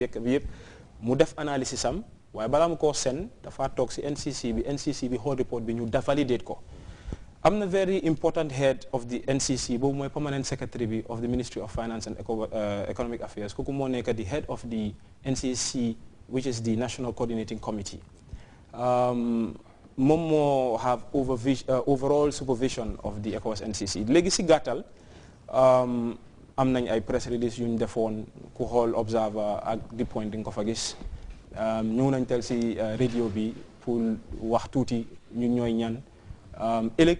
yëpp mu def analysis am waaye balaa mu koo sen dafa toog si NCC bi whole report bi ñu da validate ko am na very important head of the NCC boobu mooy permanent secretary bi of the Ministry of Finance and Economic Affairs kooku moo nekk the head of the NCC which is the National Coordinating Committee moom moo have overall supervision of the ECOWAS NCC léegi si gàttal am nañ ay press release yu ñu defoon ku xool observer ak di point di nga ko fa gis ñëw nañ tel si radio bi pour wax tuuti ñun ñooy ñan ëllëg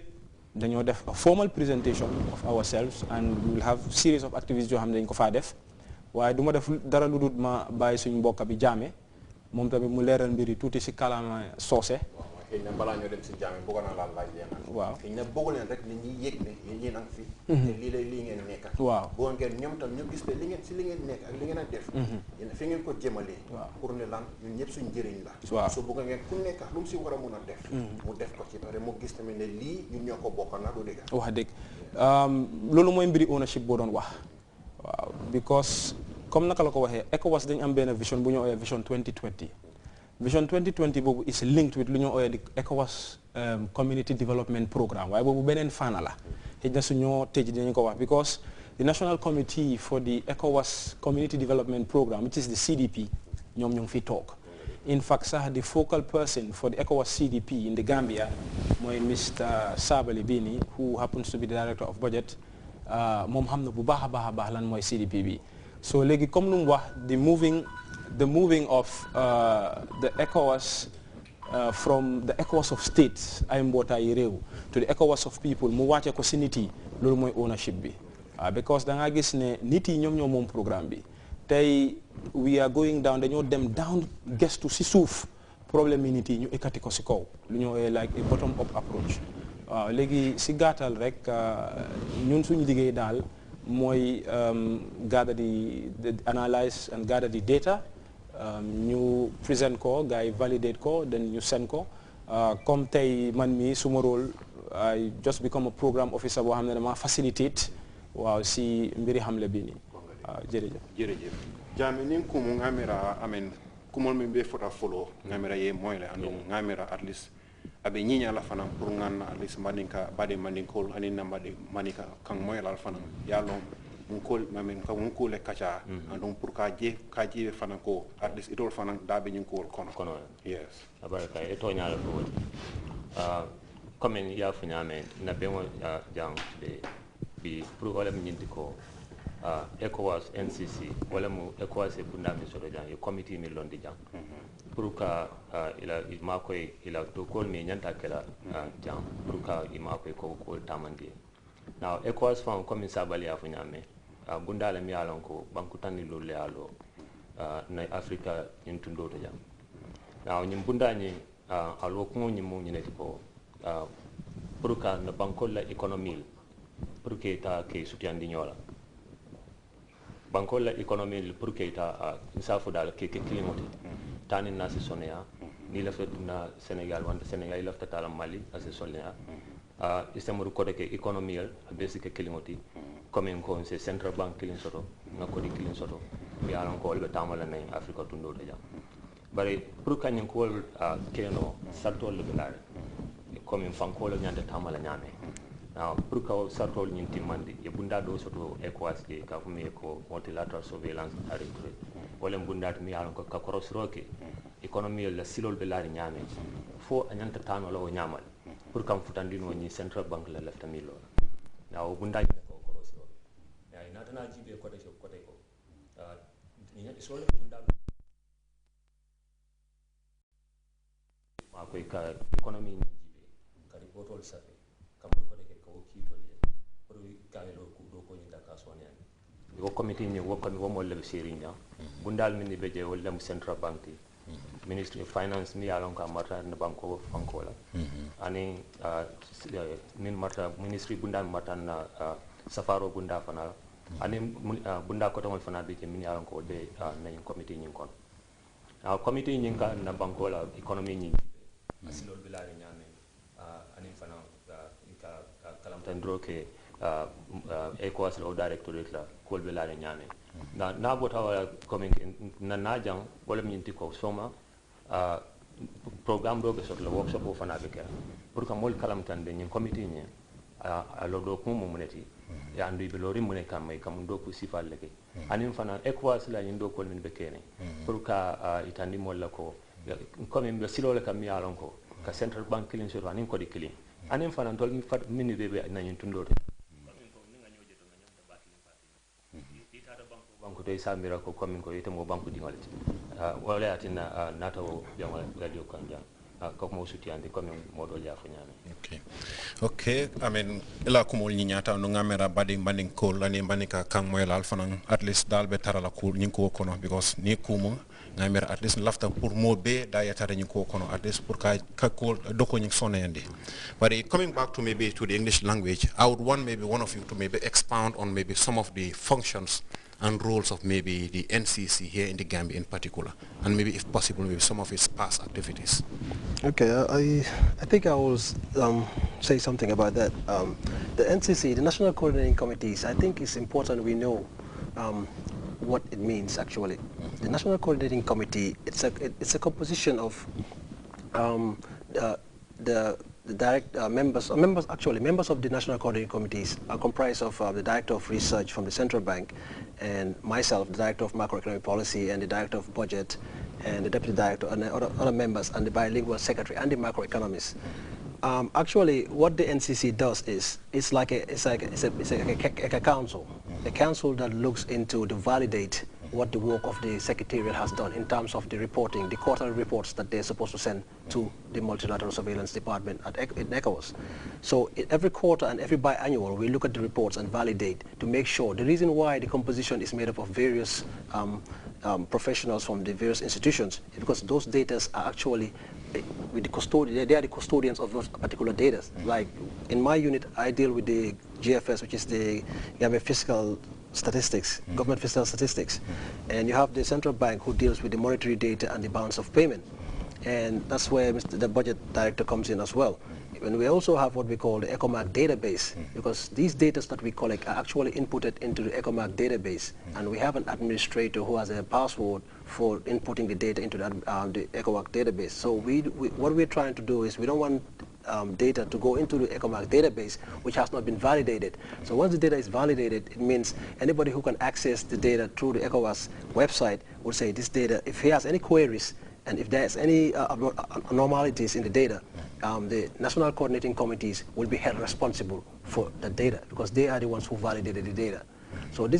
dañoo def a formal presentation of ourselves and we will have series of activities yoo xam ne dañ ko faa def waaye du ma def dara lu dul ma bàyyi suñu mbokk bi Jammeh moom tamit mu leeral mbiri tuuti si kàllaama soose. xëy na balaa ñoo dem si Jammeh bëggoon naa laal laaj leen. waaw xëy na bëggu leen rek nit ñi yëg ne yéen a ngi fi. te lii lay lii ngeen nekk. waaw bëggoon ngeen ñoom tam ñu gis ne li ngeen si li ngeen nekk ak li ngeen a def. yéen fi ngeen ko jëmalee. waaw pour ne lan ñun ñëpp suñu njëriñ la. waaw su bëgg ngeen ku nekk lu mu si war a mun a def. mu def ko ci pare mu gis tamit ne lii ñun ñoo ko bokk na du dëgg. wax dëgg loolu mooy mbiri ownership boo doon wax waaw because comme naka la ko waxee ECOWAS dañu am benn vision bu ñu ooyee vision 2020 vision 2020 boobu is linked with lu ñu ooyee di ECOWAS community development programme waaye boobu beneen faana la xëy na suñoo tëj dinañu ko wax because the national committee for the ECOWAS community development programme which is the CDP ñoom ñoo ngi fi toog in fact sax the focal person for the ECOWAS CDP in the Gambia mooy Mr. Sabali Bini who happens to be the director of budget moom xam na bu baax a baax lan mooy CDP bi so léegi comme lu mu wax the moving of the ECOWAS from the ECOWAS of states ay mbootaayi réew to the ECOWAS of people mu wàcce ko si nit yi loolu mooy ownership bi because da nga gis ne nit yi ñoom moom programme bi tey we are going down dañoo dem down gestu si suuf problème yi nit yi ñu ekkati ko si kaw lu ñoo like a bottom up approach waaw léegi si gàttal rek ñun suñu liggéey daal mooy gather the analyze and gather the data ñu present ko gars yi validate ko then ñu send ko comme tey man mi suma rôle I just become a program officer boo xam ne dama facilitate waaw si mbiri xamle bi nii waaw jërëjëf Jammeh ni kumu ngamira amen kumol min be fota follow ngamira ye moyle ando ngamira at least abe nyinya la fana pour ngan at least mandinka bade mandinkol anina bade manika kan moyle la fana yalo kol mamen ka ko le kacha donc pour ka je fana ko at least itol fana dabe nyin ko kono yes abaraka e to nyaala ko comme ya funyame na be mo jang bi pour wala nyinti ko ECOWAS NCC wala mu ECOWAS e bunda mi solo jang e committee mi londi jang pour ka ila ma koy ila to kol mi nyanta kala jang pour ka ma koy ko tamandi now ECOWAS fam comme sabali ya funyame bunda la mi alon ko banku tanni lo le alo na Africa ñin tundo to jam now ñim bunda ñi alo ko ñi mo ñi ne ko pour ka na banko la économie pour que ta ke sutiandi ñola banko la économie pour que ta insafu dal ke climate tani na se sonia ni la fetuna Sénégal wante Sénégal la fetala Mali ase sonia istamuru ko de ke économie basic climate comme ko c'est central bank kilin soto na ko di kilin soto bi alon ko be tamala nay Africa tundo de jam bare pour kanyen ko keno sartol le belare comme fanko le nyande tamala nyame now pour ka sartol nyin timandi e bunda do soto ECOWAS ke ka fumi ko multilateral surveillance arrêté wala bunda mi alon ko ka korosroke économie la silol belare nyame fo anyanta tano lawo nyamal pour kam futandino ni central bank la lefta milo now bunda natana jibe kote ko ni nyati solo bunda ma koy ka economy ni jibe kadi botol safe kam ko de ko kito le pour ka lo ku do ko ni daka sonya wo committee ni wo kan wo mo le serinya bundal min ni beje wala mu central bank ministry of finance mi alon ka marta na banko fanko la ani min marta ministry bundal marta na safaro bunda fana ani bunda ko tamol fana be min yalan ko be na committee nyin kon committee nyin ka na banko la economy nyin asilol bilari nyame ani fana ka kalam tandro ke ECOWAS law directorate la kol be la nyame na bota wala coming na jang wala minti ko soma programme do be sot le workshop o fana be kera pour que mol kalam tan de nyin committee ni a lo do ko mo muneti ya andu be lori mun kam may kam do ko sifal leke anim fana ECOWAS la nyin do ko min be kene pour ka itandi mol la ko comme be silo le kam yalon ko ka central bank kilin sur anim ko di kilin anim fana tol mi fat min be na nyin tundote banko to samira ko komin ko yitemo banko dingolti wala atina nato biamo radio kanja ko mo sutiande komin modo jafo nyame okay I mean ila ko mol nyata no ngamera badi banding ko lani bandika kam moy lal fanan at least dal be tarala ko nyin ko kono because ni kumo ngamera at least lafta pour mo be da yatare nyin ko kono at least pour ka ko doko nyin sonende but coming back to maybe to the English language I would want maybe one of you to maybe expound on maybe some of the functions and roles of maybe the NCC here in the Gambia in particular, and maybe if possible, maybe some of its past activities. Okay, I think I will say something about that. The NCC, the National Coordinating Committees, I think it's important we know what it means actually. The National Coordinating Committee, it's a composition of the direct members of the National Coordinating Committees are comprised of the Director of Research from the Central Bank, and myself, the Director of Macroeconomic Policy, and the Director of Budget, and the Deputy Director, and the other members, and the Bilingual Secretary, and the macroeconomist. Actually, what the NCC does is it's like a council, a council that looks into to validate what the work of the Secretariat has done in terms of the reporting, the quarterly reports that they're supposed to send to the Multilateral Surveillance Department in ECOWAS. So every quarter and every biannual, we look at the reports and validate to make sure. The reason why the composition is made up of various professionals from the various institutions is because those data are actually with the custodian. They are the custodians of those particular data. Like in my unit, I deal with the GFS, which is the Gambia Fiscal Statistics, government fiscal statistics, and you have the central bank who deals with the monetary data and the balance of payment, and that's where the budget director comes in as well. And we also have what we call the ECOMAC database, because these data that we collect are actually inputted into the ECOMAC database, and we have an administrator who has a password for inputting the data into that, the ECOMAC database. So what we're trying to do is we don't want data to go into the ECOMAC database which has not been validated. So once the data is validated, it means anybody who can access the data through the ECOWAS website will say this data, if he has any queries and if there's any abnormalities in the data, the National Coordinating Committees will be held responsible for the data because they are the ones who validated the data. So this